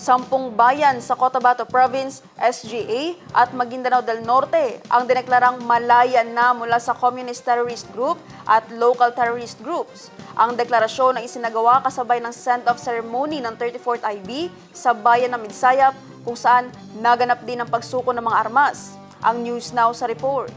10 bayan sa Cotabato Province, SGA at Maguindanao del Norte ang dineklarang malaya na mula sa communist terrorist group at local terrorist groups. Ang deklarasyon ay isinagawa kasabay ng send-off ceremony ng 34th IB sa bayan ng Midsayap kung saan naganap din ang pagsuko ng mga armas. Ang News Now sa report.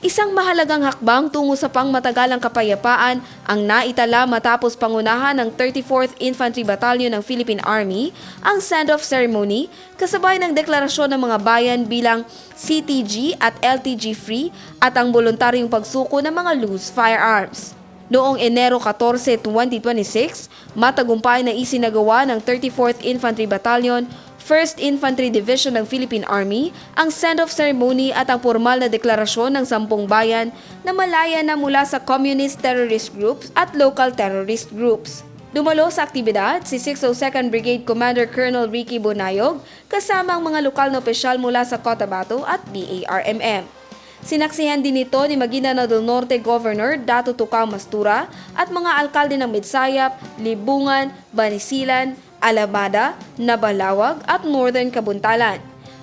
Isang mahalagang hakbang tungo sa pangmatagalang kapayapaan ang naitala matapos pangunahan ng 34th Infantry Battalion ng Philippine Army ang send-off ceremony kasabay ng deklarasyon ng mga bayan bilang CTG at LTG free at ang voluntaryong pagsuko ng mga loose firearms. Noong Enero 14, 2026, matagumpay na isinagawa ng 34th Infantry Battalion 1st Infantry Division ng Philippine Army ang send-off ceremony at ang formal na deklarasyon ng 10 bayan na malaya na mula sa communist terrorist groups at local terrorist groups. Dumalo sa aktibidad si 602nd Brigade Commander Colonel Ricky Bonayog kasama ang mga lokal na opisyal mula sa Cotabato at BARMM. Sinaksihan din ito ni Maguindanao del Norte Governor Dato Tucao Mastura at mga alkalde ng Midsayap, Libungan, Banisilan, Alabada, Nabalawag at Northern Kabuntalan.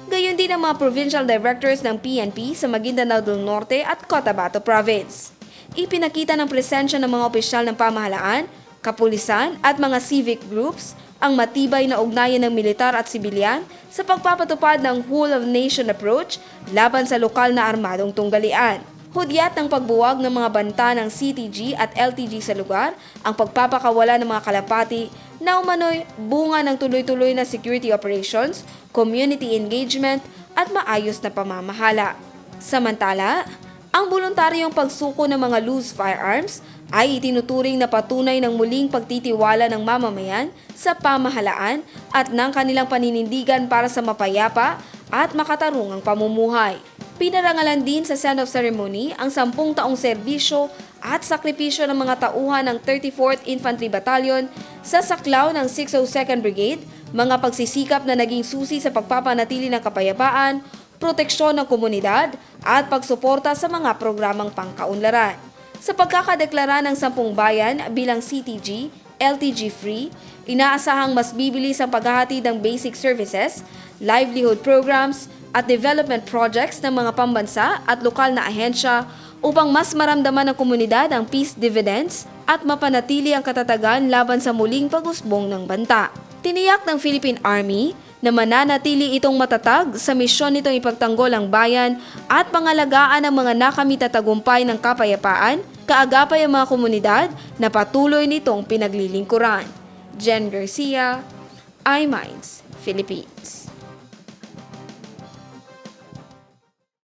Gayon din ang mga provincial directors ng PNP sa Maguindanao del Norte at Cotabato Province. Ipinakita ng presensya ng mga opisyal ng pamahalaan, kapulisan at mga civic groups ang matibay na ugnayan ng militar at sibilyan sa pagpapatupad ng whole-of-nation approach laban sa lokal na armadong tunggalian. Hudyat ng pagbuwag ng mga banta ng CTG at LTG sa lugar ang pagpapakawala ng mga kalapati na umano'y bunga ng tuloy-tuloy na security operations, community engagement at maayos na pamamahala. Samantala, ang voluntaryong pagsuko ng mga loose firearms ay itinuturing na patunay ng muling pagtitiwala ng mamamayan sa pamahalaan at ng kanilang paninindigan para sa mapayapa at makatarungang pamumuhay. Pinarangalan din sa send-off ceremony ang 10 taong serbisyo at sakripisyo ng mga tauhan ng 34th Infantry Battalion sa saklaw ng 602nd Brigade, mga pagsisikap na naging susi sa pagpapanatili ng kapayapaan, proteksyon ng komunidad at pagsuporta sa mga programang pangkaunlaran. Sa pagkakadeklara ng 10 bayan bilang CTG, LTG free, inaasahang mas bibilis ang paghahatid ng basic services, livelihood programs, at development projects ng mga pambansa at lokal na ahensya upang mas maramdaman ng komunidad ang peace dividends at mapanatili ang katatagan laban sa muling pag-usbong ng banta. Tiniyak ng Philippine Army na mananatili itong matatag sa misyon nitong ipagtanggol ang bayan at pangalagaan ang mga nakamit at tagumpay ng kapayapaan, kaagapay ang mga komunidad na patuloy nitong pinaglilingkuran. Jen Garcia, iMinds, Philippines.